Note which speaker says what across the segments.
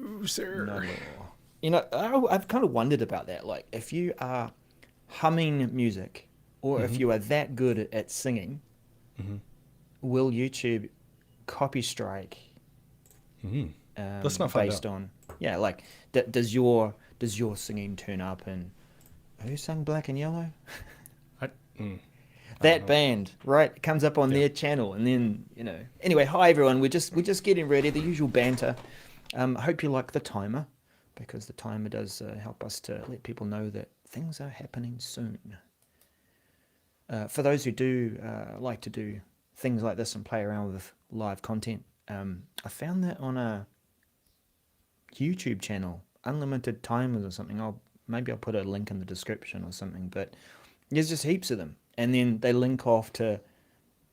Speaker 1: No, sir.
Speaker 2: Not at all. I've kind of wondered about that. Like, if you are humming music, or if
Speaker 1: Mm-hmm.
Speaker 2: you are that good at singing,
Speaker 1: Mm-hmm.
Speaker 2: will YouTube copy strike
Speaker 1: Mm-hmm. Let's not find
Speaker 2: based
Speaker 1: out.
Speaker 2: on, yeah, like, does your singing turn up and who sung Black and Yellow?
Speaker 1: I, mm, I don't
Speaker 2: That
Speaker 1: know.
Speaker 2: band, right? It comes up on
Speaker 1: Yeah.
Speaker 2: their channel, and then Anyway, hi everyone. We're just getting ready. The usual banter. I hope you like the timer, because the timer does help us to let people know that things are happening soon. For those who do like to do things like this and play around with live content, I found that on a YouTube channel, unlimited timers or something. Maybe I'll put a link in the description or something. But there's just heaps of them, and then they link off to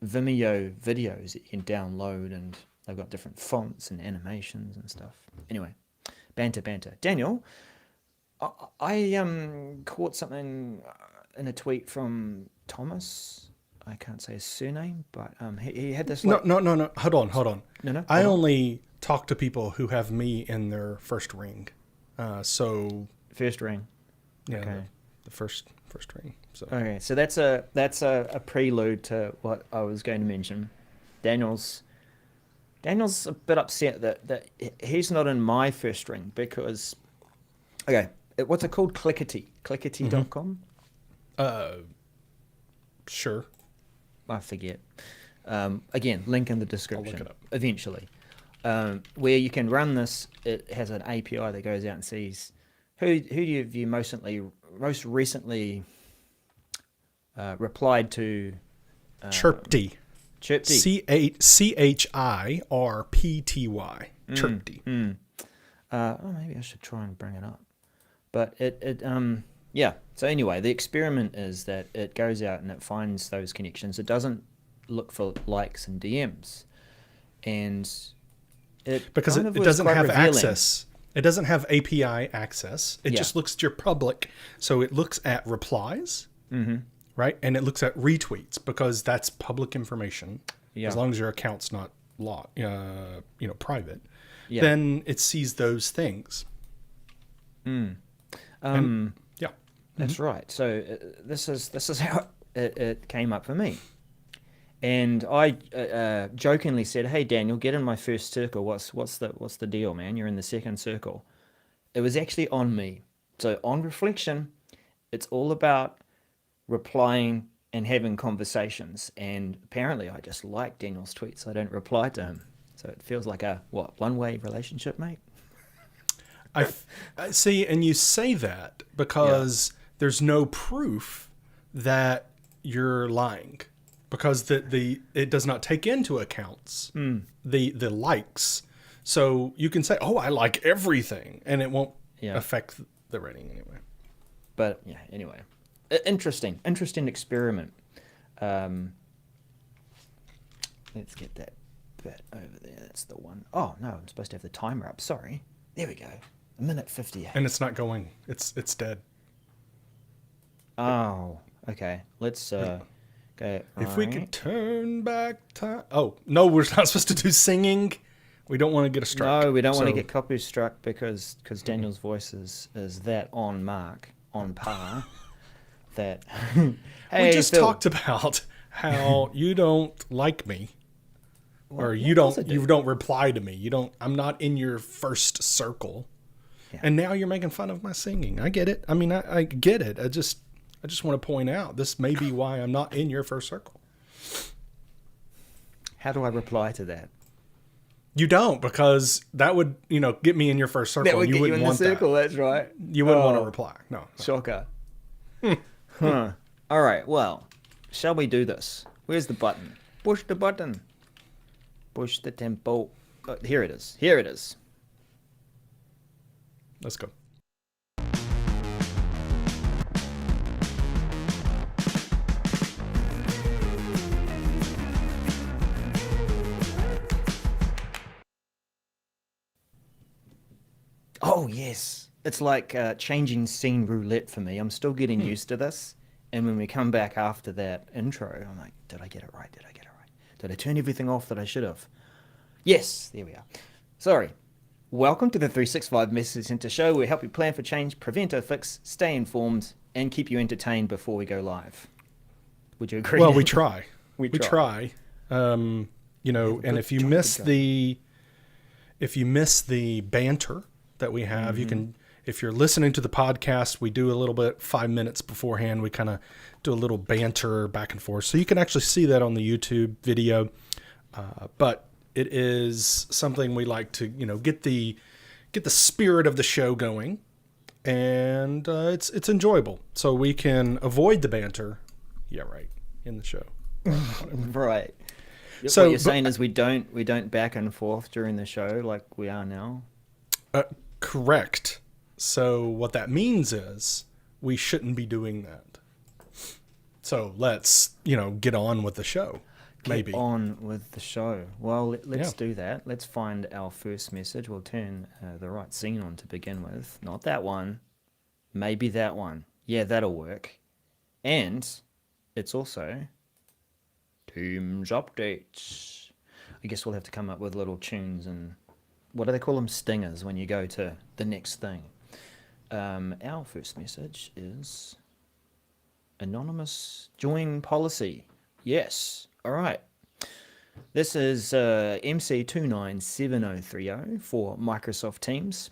Speaker 2: Vimeo videos that you can download, and they've got different fonts and animations and stuff. Anyway, banter. Daniel, I caught something in a tweet from Thomas. I can't say his surname, but he had this
Speaker 1: No,
Speaker 2: like
Speaker 1: no, no, no. Hold on.
Speaker 2: no,
Speaker 1: I
Speaker 2: hold on.
Speaker 1: only talk to people who have me in their first ring. So
Speaker 2: First ring.
Speaker 1: yeah,
Speaker 2: Okay.
Speaker 1: the first ring. So
Speaker 2: Okay, so that's a prelude to what I was going to mention. Daniel's Daniel's a bit upset that he's not in my first ring because okay, what's it called?
Speaker 1: mm-hmm.
Speaker 2: Clickety.com?
Speaker 1: uh, sure,
Speaker 2: I forget. Again, link in the
Speaker 1: I'll look
Speaker 2: description
Speaker 1: it up.
Speaker 2: eventually. Where you can run this, it has an API that goes out and sees who do you most recently replied to
Speaker 1: Chirpty,
Speaker 2: Chirpty.
Speaker 1: CHIRPTY, Chirpty.
Speaker 2: Maybe I should try and bring it up. But yeah. So anyway, the experiment is that it goes out and it finds those connections. It doesn't look for likes and DMs, and it
Speaker 1: Because
Speaker 2: kind
Speaker 1: it,
Speaker 2: of
Speaker 1: it
Speaker 2: was
Speaker 1: doesn't
Speaker 2: quite
Speaker 1: have
Speaker 2: revealing.
Speaker 1: access. It doesn't have API access. It
Speaker 2: Yeah.
Speaker 1: just looks at your public. So it looks at replies, right? And it looks at retweets because that's public information.
Speaker 2: Yeah.
Speaker 1: As long as your account's not private,
Speaker 2: Yeah.
Speaker 1: then it sees those things. And yeah,
Speaker 2: That's right. So this is how it came up for me. And I jokingly said, "Hey Daniel, get in my first circle. What's the deal, man? You're in the second circle." It was actually on me. So on reflection, it's all about replying and having conversations. And apparently, I just like Daniel's tweets. I don't reply to him. So it feels like a one-way relationship, mate.
Speaker 1: I see. And you say that
Speaker 2: Yeah.
Speaker 1: because there's no proof that you're lying because the it does not take into accounts the likes. So you can say, "Oh, I like everything," and it won't
Speaker 2: Yeah.
Speaker 1: affect the rating anyway.
Speaker 2: But yeah. Anyway, interesting experiment. Um, let's get that bit over there. That's the one. Oh no, I'm supposed to have the timer up. Sorry. There we go. A minute 58.
Speaker 1: And it's not going. It's dead.
Speaker 2: Oh, okay. Let's go.
Speaker 1: If we could
Speaker 2: Right.
Speaker 1: turn back time. Oh no, we're not supposed to do singing. We don't want to get a strike.
Speaker 2: No, we don't want to
Speaker 1: So-
Speaker 2: get copy struck because Daniel's voice is that on mark, on par. That hey,
Speaker 1: we just
Speaker 2: Phil.
Speaker 1: talked about how you don't like me, or you
Speaker 2: of course I do.
Speaker 1: don't reply to me. You don't. I'm not in your first circle,
Speaker 2: Yeah.
Speaker 1: and now you're making fun of my singing. I get it. I mean, I get it. I just want to point out this may be why I'm not in your first circle.
Speaker 2: How do I reply to that?
Speaker 1: You don't, because that would get me in your first circle.
Speaker 2: That would
Speaker 1: and you
Speaker 2: get you
Speaker 1: wouldn't
Speaker 2: in the
Speaker 1: want
Speaker 2: circle.
Speaker 1: that.
Speaker 2: That's right.
Speaker 1: You wouldn't want to
Speaker 2: Oh,
Speaker 1: reply. No.
Speaker 2: shocker. Huh. All right. Well, shall we do this? Where's the button? Push the button. Push the tempo. Oh, here it is. Here it is.
Speaker 1: Let's go.
Speaker 2: Oh, yes. It's like changing scene roulette for me. I'm still getting used to this. And when we come back after that intro, I'm like, did I get it right? Did I get it right? Did I turn everything off that I should have? Yes, there we are. Sorry. Welcome to the 365 Message Center show. We help you plan for change, prevent or fix, stay informed, and keep you entertained before we go live. Would you agree?
Speaker 1: Well, we try.
Speaker 2: We
Speaker 1: try. And if you miss the banter that we have, you can. If you're listening to the podcast, we do a little bit 5 minutes beforehand. We kind of do a little banter back and forth, so you can actually see that on the YouTube video. But it is something we like to, get the spirit of the show going, and it's enjoyable. So we can avoid the banter. Yeah, right. In the show.
Speaker 2: Right.
Speaker 1: So
Speaker 2: what you're saying is we don't back and forth during the show like we are now.
Speaker 1: Correct. So what that means is we shouldn't be doing that. So let's, get on with the show. Maybe.
Speaker 2: Get on with the show. Well, let's do that. Let's find our first message. We'll turn the right scene on to begin with. Not that one. Maybe that one. Yeah, that'll work. And it's also Teams updates. I guess we'll have to come up with little tunes and what do they call them? Stingers when you go to the next thing. Our first message is anonymous join policy. Yes. All right. This is MC297030 for Microsoft Teams.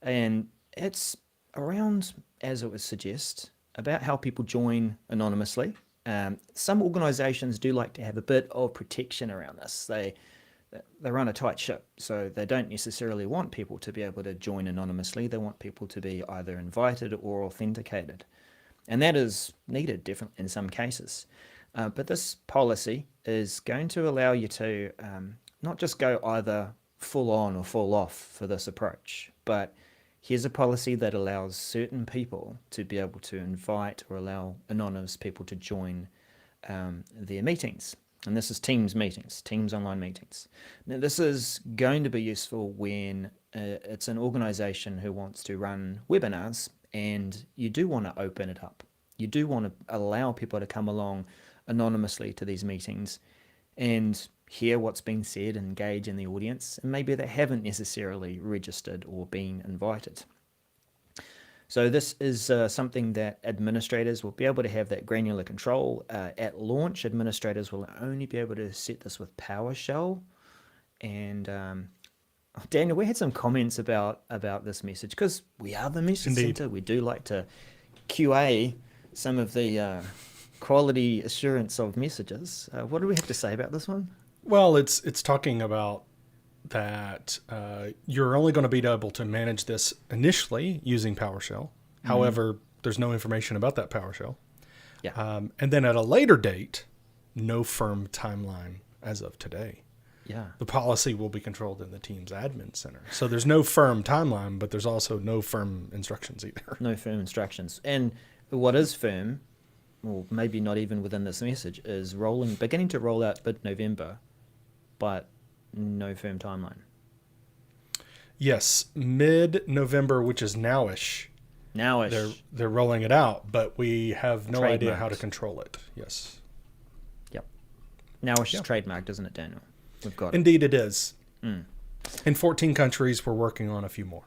Speaker 2: And it's around, as it would suggest, about how people join anonymously. Some organizations do like to have a bit of protection around this. They run a tight ship, so they don't necessarily want people to be able to join anonymously. They want people to be either invited or authenticated. And that is needed definitely in some cases. But this policy is going to allow you to not just go either full on or full off for this approach, but here's a policy that allows certain people to be able to invite or allow anonymous people to join their meetings. And this is Teams meetings, Teams online meetings. Now, this is going to be useful when it's an organization who wants to run webinars and you do want to open it up. You do want to allow people to come along anonymously to these meetings and hear what's being said, engage in the audience, and maybe they haven't necessarily registered or been invited. So this is something that administrators will be able to have that granular control. At launch, administrators will only be able to set this with PowerShell. And Daniel, we had some comments about this message because we are the message center. We do like to QA some of the quality assurance of messages. What do we have to say about this one?
Speaker 1: Well, it's talking about that you're only going to be able to manage this initially using PowerShell. However, there's no information about that PowerShell.
Speaker 2: Yeah.
Speaker 1: And then at a later date, no firm timeline as of today.
Speaker 2: Yeah.
Speaker 1: The policy will be controlled in the Teams admin center. So there's no firm timeline, but there's also no firm instructions either.
Speaker 2: No firm instructions. And what is firm, or maybe not even within this message, is beginning to roll out mid-November, but no firm timeline.
Speaker 1: Yes, mid-November, which is nowish.
Speaker 2: Nowish.
Speaker 1: They're rolling it out, but we have no idea how to control it. Yes.
Speaker 2: Yep. Nowish is trademarked, isn't it, Daniel? We've got it.
Speaker 1: Indeed it is. In 14 countries, we're working on a few more.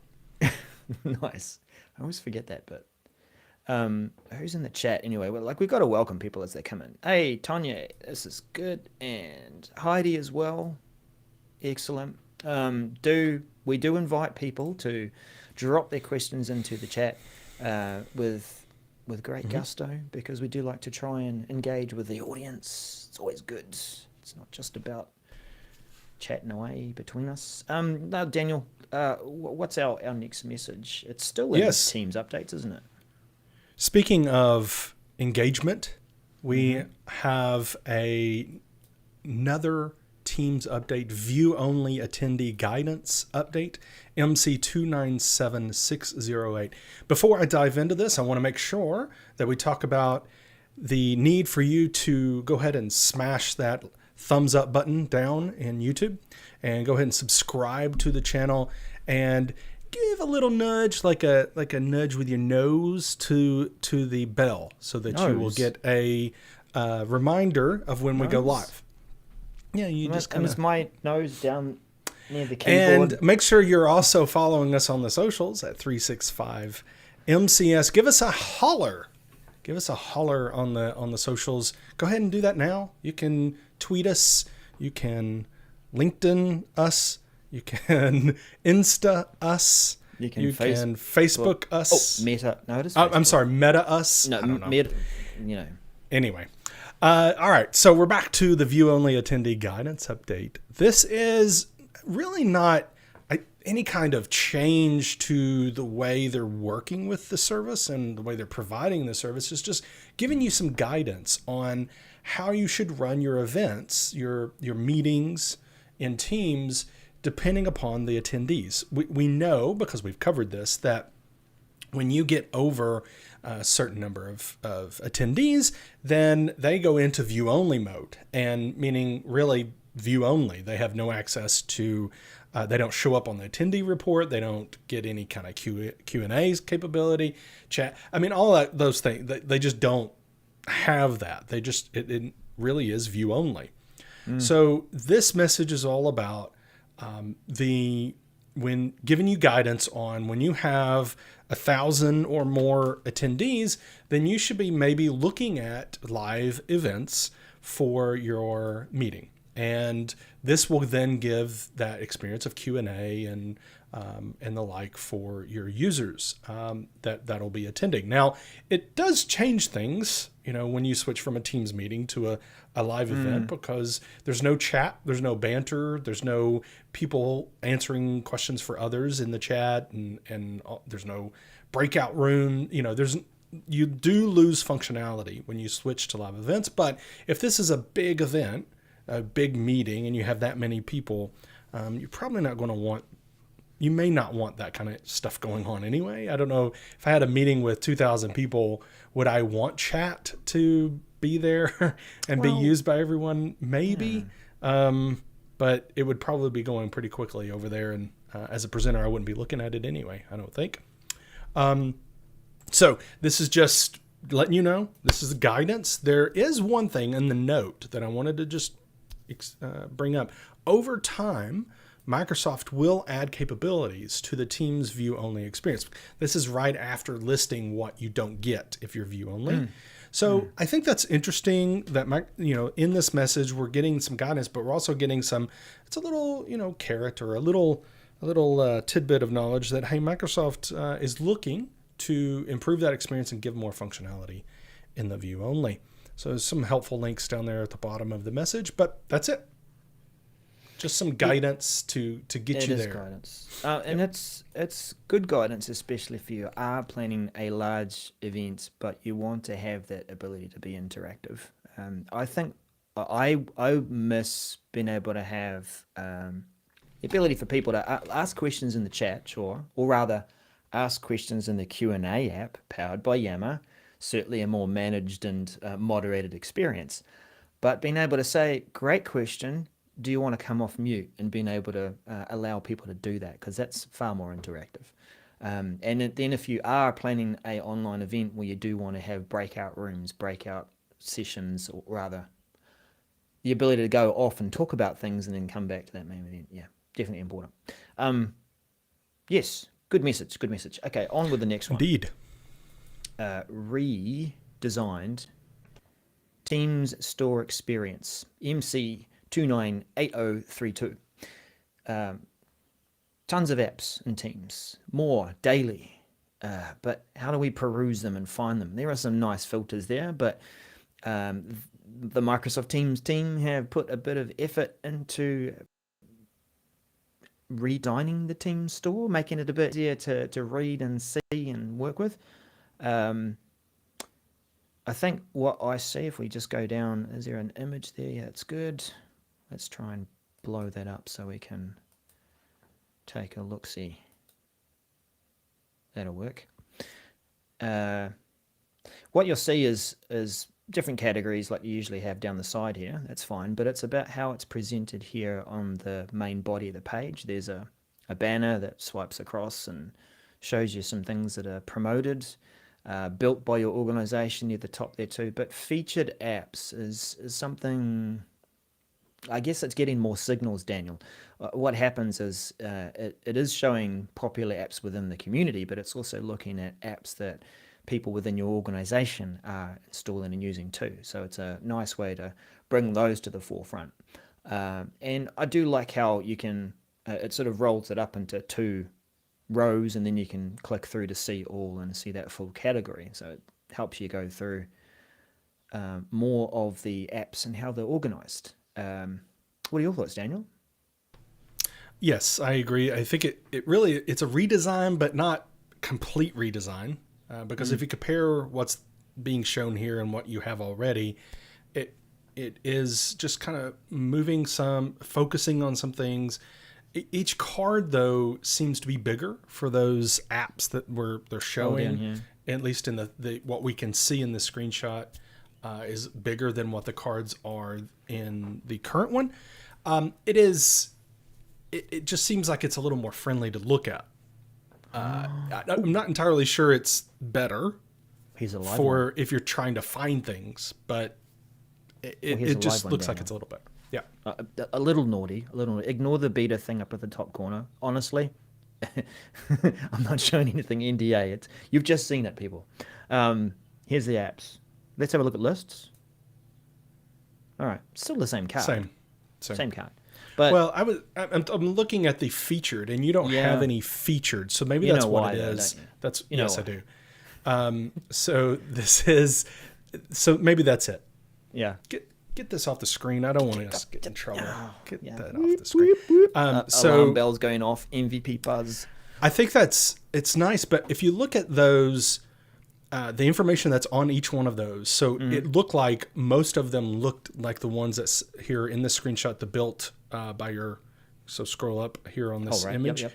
Speaker 2: Nice. I always forget that bit. Who's in the chat anyway? Well, we've got to welcome people as they come in. Hey, Tanya, this is good. And Heidi as well. Excellent. We do invite people to drop their questions into the chat with great gusto, because we do like to try and engage with the audience. It's always good. It's not just about chatting away between us. Now, Daniel, what's our next message? It's still in Teams updates, isn't it?
Speaker 1: Speaking of engagement, we have another Teams update, view-only attendee guidance update, MC297608. Before I dive into this, I want to make sure that we talk about the need for you to go ahead and smash that thumbs up button down in YouTube and go ahead and subscribe to the channel and give a little nudge, like a nudge with your nose to the bell, so that you will get a reminder of when we go live. Yeah, you just kind of...
Speaker 2: Is my nose down near the keyboard.
Speaker 1: And make sure you're also following us on the socials at 365 MCS. Give us a holler. Give us a holler on the socials. Go ahead and do that now. You can tweet us. You can LinkedIn us. You can Insta us.
Speaker 2: You can
Speaker 1: Facebook us.
Speaker 2: Oh, Meta. No, it is Facebook.
Speaker 1: I'm sorry, Meta us.
Speaker 2: No,
Speaker 1: I don't know.
Speaker 2: Meta, you know.
Speaker 1: Anyway. All right. So we're back to the view-only attendee guidance update. This is really not any kind of change to the way they're working with the service and the way they're providing the service. It's just giving you some guidance on how you should run your events, your meetings in Teams, depending upon the attendees. We know, because we've covered this, that when you get over a certain number of attendees, then they go into view-only mode, and meaning really view-only. They have no access to, they don't show up on the attendee report. They don't get any kind of Q&A's capability, chat. I mean, all that, those things, they just don't have that. They just, it really is view-only. So this message is all about when giving you guidance on when you have 1,000 or more attendees, then you should be maybe looking at live events for your meeting. And this will then give that experience of Q&A and the like for your users that'll be attending. Now, it does change things, when you switch from a Teams meeting to a live event, because there's no chat, there's no banter, there's no people answering questions for others in the chat, and there's no breakout room. You do lose functionality when you switch to live events. But if this is a big event, a big meeting, and you have that many people, you're probably not going to want, you may not want that kind of stuff going on anyway. I don't know, if I had a meeting with 2,000 people, would I want chat to be there and be used by everyone? Maybe. But it would probably be going pretty quickly over there. And as a presenter, I wouldn't be looking at it anyway, I don't think. So this is just letting you know, this is guidance. There is one thing in the note that I wanted to just bring up. Over time, Microsoft will add capabilities to the Teams view-only experience. This is right after listing what you don't get if you're view-only. So I think that's interesting that, in this message, we're getting some guidance, but we're also getting some, it's a little, carrot or a little tidbit of knowledge that, hey, Microsoft is looking to improve that experience and give more functionality in the view-only. So there's some helpful links down there at the bottom of the message, but that's it. Just some guidance to get you there. It is
Speaker 2: guidance. And it's good guidance, especially if you are planning a large event, but you want to have that ability to be interactive. I think I miss being able to have the ability for people to ask questions in the chat, or rather ask questions in the Q&A app powered by Yammer. Certainly a more managed and moderated experience. But being able to say, great question, do you want to come off mute, and being able to allow people to do that, because that's far more interactive. And then if you are planning an online event where you do want to have breakout rooms, breakout sessions, or rather the ability to go off and talk about things and then come back to that main event, yeah, definitely important. Yes, good message. Okay, on with the next one.
Speaker 1: Indeed.
Speaker 2: Redesigned Teams Store Experience, MC 298032. Tons of apps in Teams, more daily. But how do we peruse them and find them? There are some nice filters there, but the Microsoft Teams team have put a bit of effort into redesigning the Teams store, making it a bit easier to read and see and work with. I think what I see, if we just go down, is there an image there? Yeah, it's good. Let's try and blow that up so we can take a look-see. That'll work. What you'll see is different categories like you usually have down the side here. That's fine, but it's about how it's presented here on the main body of the page. There's a banner that swipes across and shows you some things that are promoted, built by your organization near the top there too. But featured apps is something I guess it's getting more signals, Daniel. What happens is it is showing popular apps within the community, but it's also looking at apps that people within your organization are installing and using too. So it's a nice way to bring those to the forefront. And I do like how you can, it sort of rolls it up into 2 rows, and then you can click through to see all and see that full category. So it helps you go through more of the apps and how they're organized. What are your thoughts, Daniel?
Speaker 1: Yes, I agree. I think it really, it's a redesign, but not complete redesign. Because if you compare what's being shown here and what you have already, it is just kind of focusing on some things. Each card, though, seems to be bigger for those apps that they're showing. At least in the what we can see in the screenshot is bigger than what the cards are in the current one. It just seems like it's a little more friendly to look at. I'm not entirely sure it's better for if you're trying to find things, but it just looks like it's a little better. Yeah.
Speaker 2: A little naughty. Ignore the beta thing up at the top corner. Honestly, I'm not showing anything NDA. You've just seen it, people. Here's the apps. Let's have a look at lists. All right. Still the same card. Same card. But,
Speaker 1: well, I'm looking at the featured, and you don't have any featured, so maybe that's what it is. That's yes, I do. So maybe that's it.
Speaker 2: Yeah.
Speaker 1: Get this off the screen. I don't want us to get in trouble. Get that off the screen.
Speaker 2: Alarm bells going off. MVP buzz.
Speaker 1: I think it's nice, but if you look at those, the information that's on each one of those, so it looked like most of them looked like the ones that's here in the screenshot, the built by your. So scroll up here on this image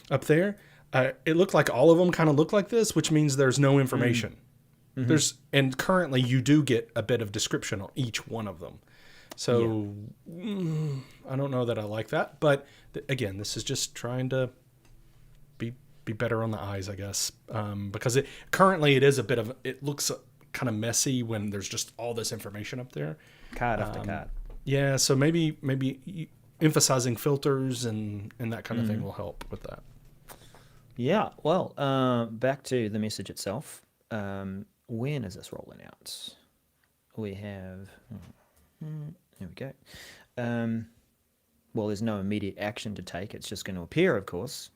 Speaker 1: up there. It looked like all of them kind of look like this, which means there's no information. And currently you do get a bit of description on each one of them. So I don't know that I like that, but again, this is just trying to be better on the eyes, I guess. Because currently it is it looks kind of messy when there's just all this information up there.
Speaker 2: Card after card.
Speaker 1: Yeah. So maybe emphasizing filters and that kind of thing will help with that.
Speaker 2: Yeah. Well, back to the message itself. When is this rolling out? We have, there we go. Well, there's no immediate action to take. It's just going to appear, of course.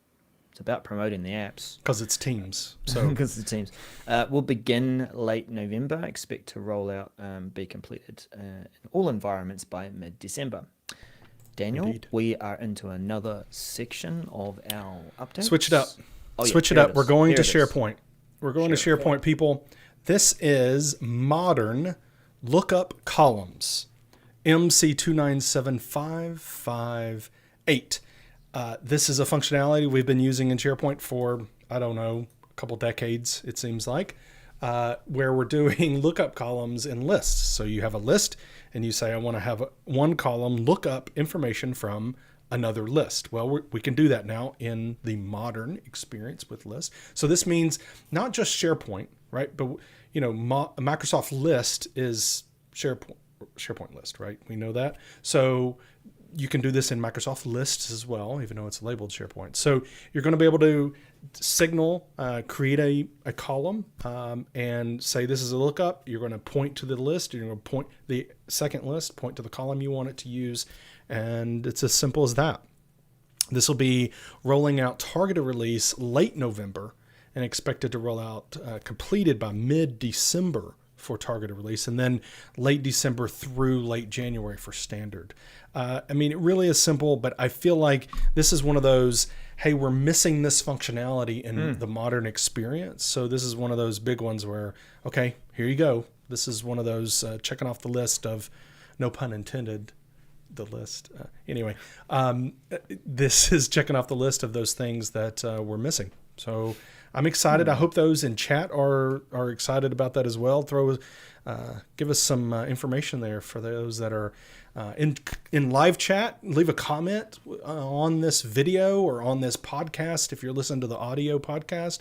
Speaker 2: It's about promoting the apps.
Speaker 1: Because it's Teams. So
Speaker 2: because it's Teams. We'll begin late November. Expect to roll out, be completed in all environments by mid-December. Daniel, Indeed. We are into another section of our updates.
Speaker 1: Switch it up. Switch it up. We're going to SharePoint. We're going to SharePoint, people. This is modern lookup columns. MC2975558. This is a functionality we've been using in SharePoint for, I don't know, a couple decades, it seems like, where we're doing lookup columns in lists. So you have a list and you say, I want to have one column look up information from another list. Well, we can do that now in the modern experience with lists. So this means not just SharePoint, right? But Microsoft List is SharePoint list, right? We know that. So you can do this in Microsoft Lists as well, even though it's labeled SharePoint. So you're going to be able to signal, create a column, and say this is a lookup. You're going to point to the list. You're going to point the second list, point to the column you want it to use, and it's as simple as that. This will be rolling out targeted release late November and expected to roll out completed by mid-December for targeted release, and then late December through late January for standard. It really is simple, but I feel like this is one of those, hey, we're missing this functionality in the modern experience. So this is one of those big ones where, okay, here you go. This is one of those checking off the list of, no pun intended, the list. This is checking off the list of those things that we're missing. So I'm excited. I hope those in chat are excited about that as well. Give us some information there for those that are in live chat. Leave a comment on this video or on this podcast. If you're listening to the audio podcast,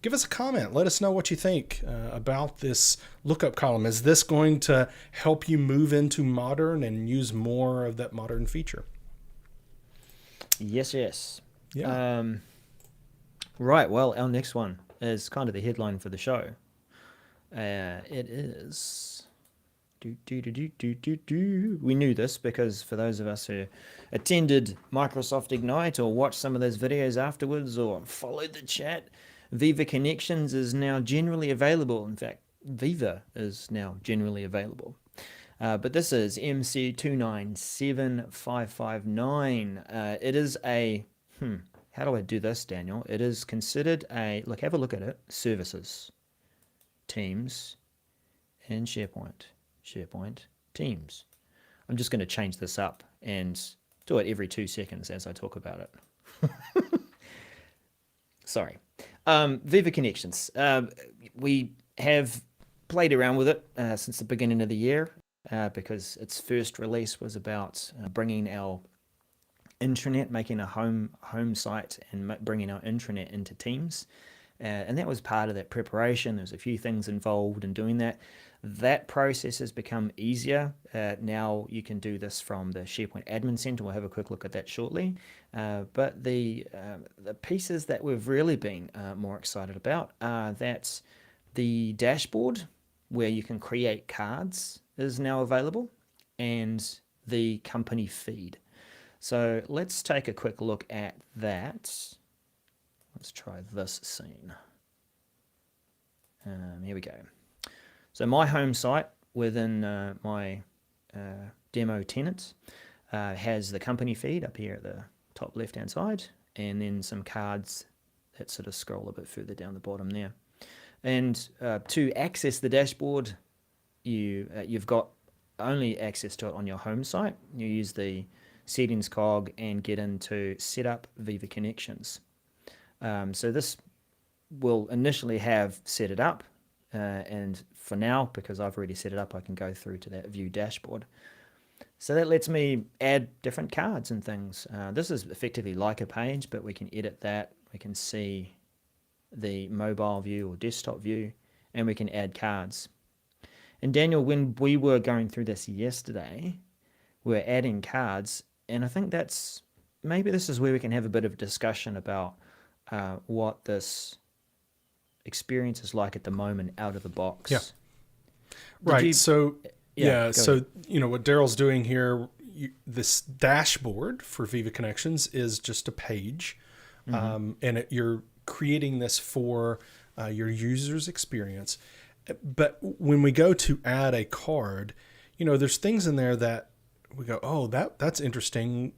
Speaker 1: give us a comment. Let us know what you think about this lookup column. Is this going to help you move into modern and use more of that modern feature?
Speaker 2: Yes.
Speaker 1: Yeah.
Speaker 2: Right, well, our next one is kind of the headline for the show. It is... We knew this because for those of us who attended Microsoft Ignite or watched some of those videos afterwards or followed the chat, Viva Connections is now generally available. In fact, Viva is now generally available. But this is MC297559. It is a... how do I do this, Daniel? It is considered a... Look, have a look at it. Services, Teams, and SharePoint, Teams. I'm just going to change this up and do it every 2 seconds as I talk about it. Sorry. Viva Connections. We have played around with it since the beginning of the year because its first release was about bringing our intranet, making a home site and bringing our intranet into Teams. And that was part of that preparation. There's a few things involved in doing that. That process has become easier. Now you can do this from the SharePoint Admin Center. We'll have a quick look at that shortly. But the pieces that we've really been more excited about are that the dashboard where you can create cards is now available, and the company feed. So let's take a quick look at that. Let's try this scene. Here we go. So my home site within my demo tenant has the company feed up here at the top left-hand side, and then some cards that sort of scroll a bit further down the bottom there. And to access the dashboard, you've got only access to it on your home site. You use the settings cog and get into Setup Viva Connections. So this will initially have set it up, and for now, because I've already set it up, I can go through to that view dashboard. So that lets me add different cards and things. This is effectively like a page, but we can edit that. We can see the mobile view or desktop view, and we can add cards. And Daniel, when we were going through this yesterday, we were adding cards, and I think maybe this is where we can have a bit of a discussion about what this experience is like at the moment out of the box.
Speaker 1: Yeah. Right. So
Speaker 2: ahead.
Speaker 1: What Darrell's doing here, this dashboard for Viva Connections is just a page, and you're creating this for your user's experience. But when we go to add a card, there's things in there that we go, oh, that's interesting.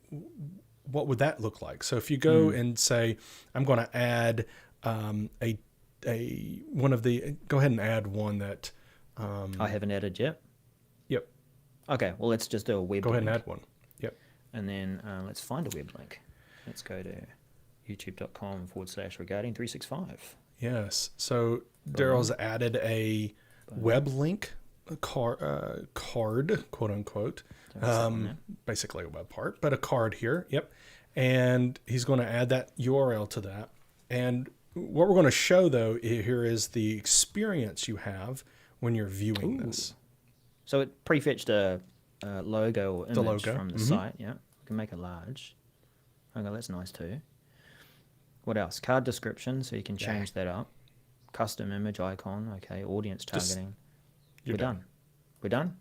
Speaker 1: What would that look like? So if you go and say, I'm going to add go ahead and add one that
Speaker 2: I haven't added yet.
Speaker 1: Yep.
Speaker 2: Okay, well, let's just do a web link.
Speaker 1: Go ahead and add one. Yep.
Speaker 2: And then let's find a web link. Let's go to youtube.com/regarding365.
Speaker 1: Yes. So Darrell's added a web link, card, quote unquote, basically a web part, but a card here. Yep. And he's going to add that URL to that. And what we're going to show, though, here is the experience you have when you're viewing this.
Speaker 2: So it prefetched a logo or image from the site. Yeah, we can make it large. Okay, that's nice too. What else? Card description, so you can change that up. Custom image icon. Okay, audience targeting. We're done. We're done?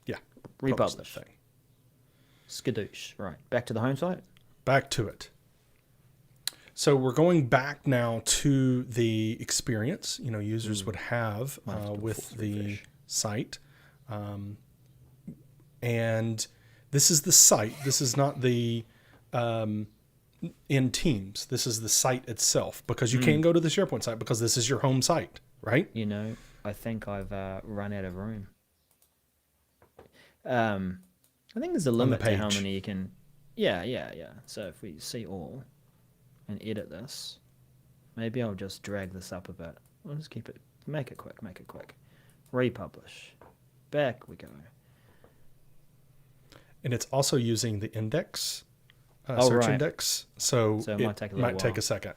Speaker 1: Yeah.
Speaker 2: Republish. Skadoosh. Right. Back to the home site?
Speaker 1: Back to it. So we're going back now to the experience, users would have with the site. And this is the site. This is not the in Teams. This is the site itself, because you can go to the SharePoint site because this is your home site, right?
Speaker 2: I think I've run out of room. I think there's a limit to how many you can... Yeah. So if we see all and edit this, maybe I'll just drag this up a bit. We'll just make it quick. Republish. Back we go.
Speaker 1: And it's also using the index, search index. So
Speaker 2: it might take a
Speaker 1: second.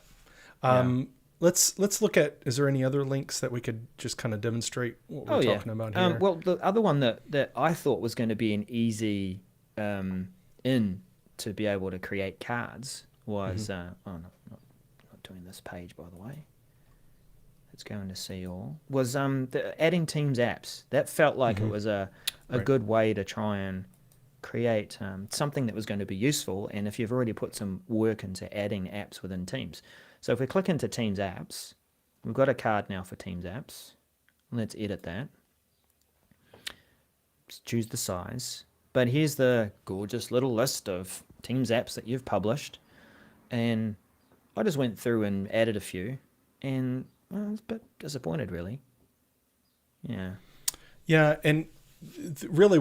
Speaker 1: let's look at, is there any other links that we could just kind of demonstrate what we're talking about here?
Speaker 2: Well, the other one that I thought was going to be an easy in to be able to create cards was, oh, no, not doing this page, by the way. It's going to see all. Was adding Teams apps. That felt like it was a good way to try and create something that was going to be useful, and if you've already put some work into adding apps within Teams. So if we click into Teams apps, we've got a card now for Teams apps. Let's edit that. Just choose the size. But here's the gorgeous little list of Teams apps that you've published. And I just went through and added a few, and I was a bit disappointed, really. Yeah.
Speaker 1: Yeah, and really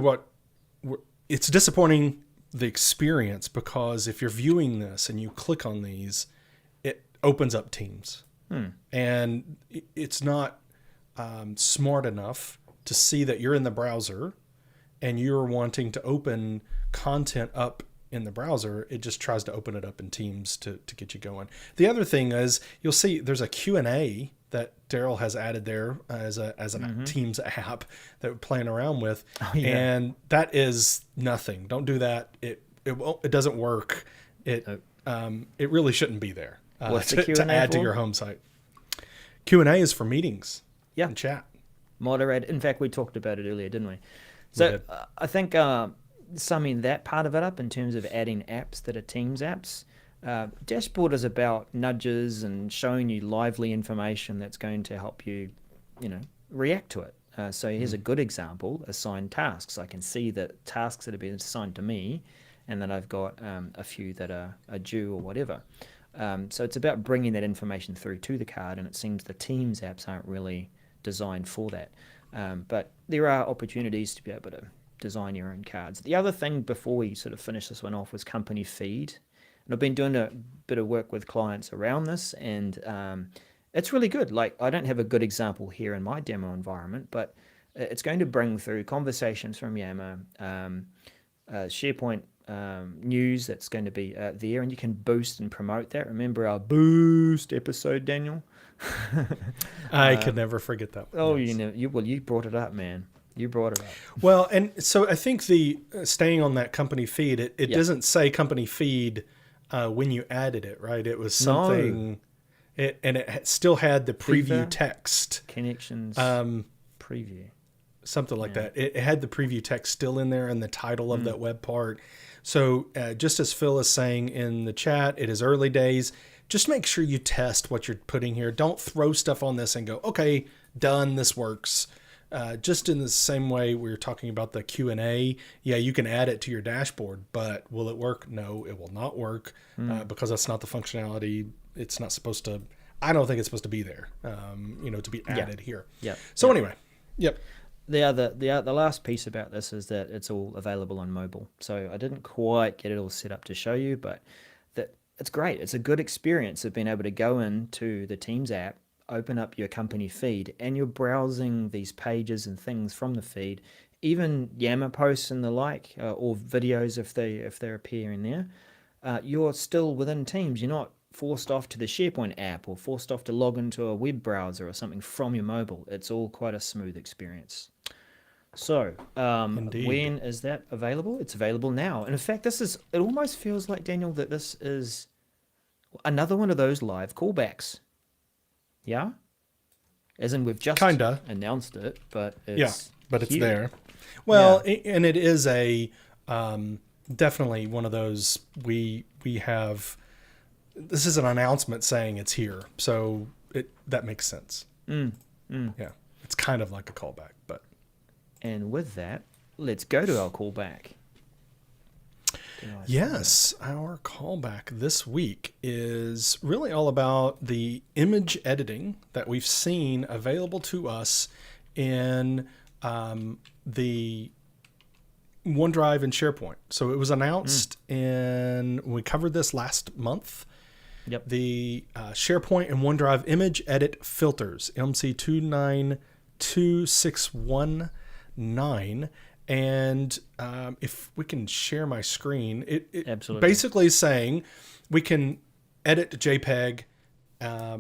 Speaker 1: it's disappointing, the experience, because if you're viewing this and you click on these, it opens up Teams. And it's not smart enough to see that you're in the browser and you're wanting to open content up in the browser. It just tries to open it up in Teams to get you going. The other thing is, you'll see there's a Q&A that Darrell has added there as a Teams app that we're playing around with. Oh, yeah. And that is nothing. Don't do that. It doesn't work. It really shouldn't be there.
Speaker 2: What's the Q&A
Speaker 1: to add to your home site. Q&A is for meetings.
Speaker 2: Yeah.
Speaker 1: And chat.
Speaker 2: Moderate. In fact, we talked about it earlier, didn't we? So I think summing that part of it up in terms of adding apps that are Teams apps, Dashboard is about nudges and showing you lively information that's going to help you, react to it. So here's a good example: assigned tasks. I can see the tasks that have been assigned to me, and then I've got a few that are due or whatever. So it's about bringing that information through to the card, and it seems the Teams apps aren't really designed for that. But there are opportunities to be able to design your own cards. The other thing before we sort of finish this one off was company feed. And I've been doing a bit of work with clients around this, and it's really good. Like, I don't have a good example here in my demo environment, but it's going to bring through conversations from Yammer, SharePoint news that's going to be there, and you can boost and promote that. Remember our boost episode, Daniel?
Speaker 1: I could never forget that one.
Speaker 2: Oh, yes. You brought it up, man. You brought it up.
Speaker 1: Well, and so I think staying on that company feed, it doesn't say company feed when you added it, right? It was something, it still had the preview
Speaker 2: Viva
Speaker 1: text.
Speaker 2: Connections preview.
Speaker 1: Something like that. It had the preview text still in there and the title of that web part. So just as Phil is saying in the chat, it is early days. Just make sure you test what you're putting here. Don't throw stuff on this and go, okay, done, this works. Just in the same way we were talking about the Q&A, you can add it to your dashboard, but will it work? No, it will not work because that's not the functionality. It's not supposed to, I don't think it's supposed to be there, to be added here.
Speaker 2: Yeah.
Speaker 1: So anyway,
Speaker 2: The last piece about this is that it's all available on mobile. So I didn't quite get it all set up to show you, but it's great. It's a good experience of being able to go into the Teams app, open up your company feed, and you're browsing these pages and things from the feed, even Yammer posts and the like, or videos if they're appearing there. You're still within Teams. You're not forced off to the SharePoint app or forced off to log into a web browser or something from your mobile. It's all quite a smooth experience. So when is that available? It's available now. And in fact, it almost feels like, Daniel, that this is another one of those live callbacks. Yeah? As in, we've just announced it, but it's
Speaker 1: it's there. Well, and it is a definitely one of those we have. This is an announcement saying it's here, so that makes sense. Yeah, it's kind of like a callback, but.
Speaker 2: And with that, let's go to our callback.
Speaker 1: Yes, our callback this week is really all about the image editing that we've seen available to us in the OneDrive and SharePoint. So it was announced we covered this last month.
Speaker 2: Yep.
Speaker 1: The SharePoint and OneDrive image edit filters, MC292619. And if we can share my screen, it
Speaker 2: Absolutely.
Speaker 1: basically is saying we can edit JPEG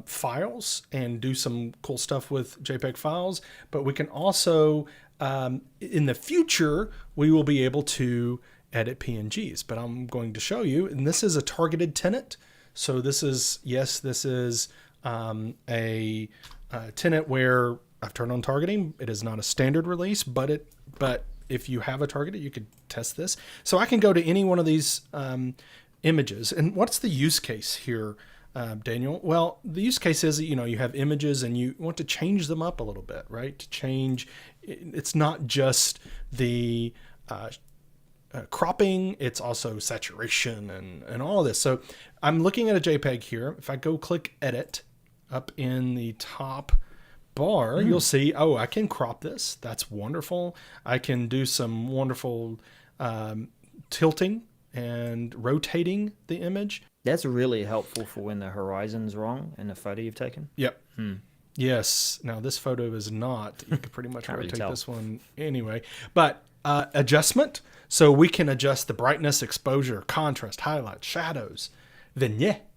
Speaker 1: files and do some cool stuff with JPEG files, but we can also, in the future, we will be able to edit PNGs. But I'm going to show you, and this is a targeted tenant. So this is, a tenant where I've turned on targeting. It is not a standard release, but if you have a targeted, you could test this. So I can go to any one of these images. And what's the use case here, Daniel? Well, the use case is that, you have images and you want to change them up a little bit, right? To change, it's not just the cropping, it's also saturation and all of this. So I'm looking at a JPEG here. If I go click edit up in the top bar, you'll see, I can crop this. That's wonderful. I can do some wonderful tilting and rotating the image.
Speaker 2: That's really helpful for when the horizon's wrong in the photo you've taken.
Speaker 1: Yep. Yes. Now this photo is not. You could pretty much
Speaker 2: Can't really
Speaker 1: rotate
Speaker 2: tell.
Speaker 1: this one anyway. But adjustment. So we can adjust the brightness, exposure, contrast, highlights, shadows, vignette.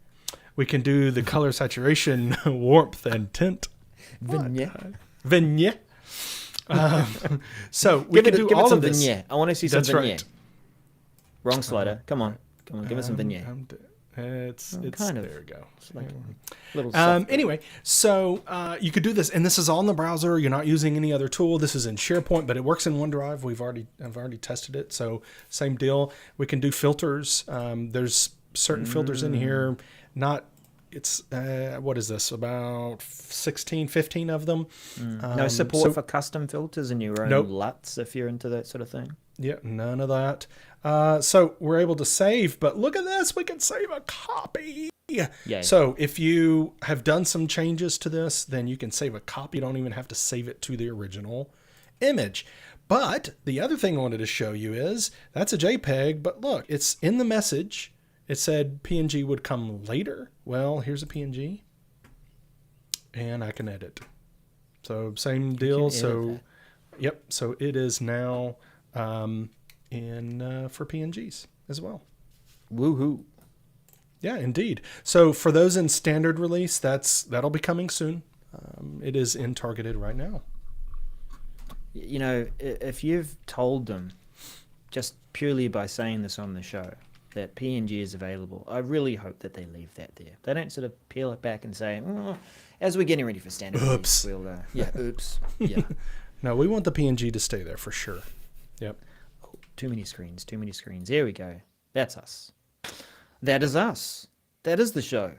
Speaker 1: We can do the color saturation, warmth, and tint. Vignette. So we can do all of this.
Speaker 2: Vignette. I want to see some
Speaker 1: That's
Speaker 2: vignette.
Speaker 1: right.
Speaker 2: Wrong slider. Come on, give us some vignette.
Speaker 1: It's
Speaker 2: kind of.
Speaker 1: there we go.
Speaker 2: It's like little soft
Speaker 1: Anyway, so you could do this, and this is all in the browser. You're not using any other tool. This is in SharePoint, but it works in OneDrive. I've already tested it, so same deal. We can do filters. There's certain filters in here. What is this? About 16, 15 of them.
Speaker 2: no support for custom filters in your own LUTs if you're into that sort of thing.
Speaker 1: Yeah, none of that. So we're able to save, but look at this. We can save a copy.
Speaker 2: Yeah.
Speaker 1: So if you have done some changes to this, then you can save a copy. You don't even have to save it to the original image. But the other thing I wanted to show you is that's a JPEG, but look, it's in the message. It said PNG would come later. Well, here's a PNG, and I can edit. So same deal. So, yep. So it is now for PNGs as well.
Speaker 2: Woohoo!
Speaker 1: Yeah, indeed. So for those in standard release, that'll be coming soon. It is in targeted right now.
Speaker 2: If you've told them just purely by saying this on the show that PNG is available, I really hope that they leave that there. They don't sort of peel it back and say, as we're getting ready for standard
Speaker 1: Oops.
Speaker 2: release, we'll, oops. Yeah.
Speaker 1: No, we want the PNG to stay there for sure. Yep.
Speaker 2: Oh, too many screens. There we go. That's us. That is us. That is the show.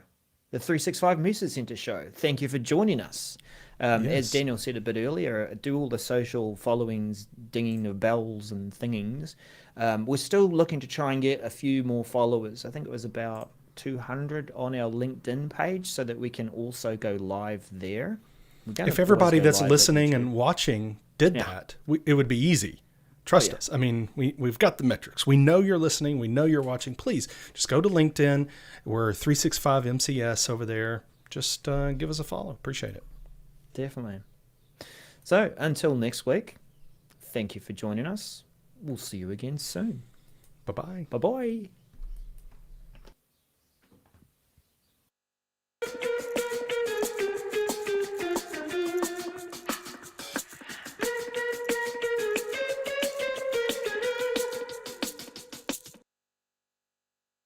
Speaker 2: The 365 Musa Center show. Thank you for joining us. As Daniel said a bit earlier, do all the social followings, dinging of bells and thingings. We're still looking to try and get a few more followers. I think it was about 200 on our LinkedIn page so that we can also go live there.
Speaker 1: If everybody that's listening and watching did that, it would be easy. Trust us. I mean, we've got the metrics. We know you're listening. We know you're watching. Please just go to LinkedIn. We're 365 MCS over there. Just give us a follow. Appreciate it.
Speaker 2: Definitely. So until next week, thank you for joining us. We'll see you again soon.
Speaker 1: Bye-bye.
Speaker 2: Bye-bye.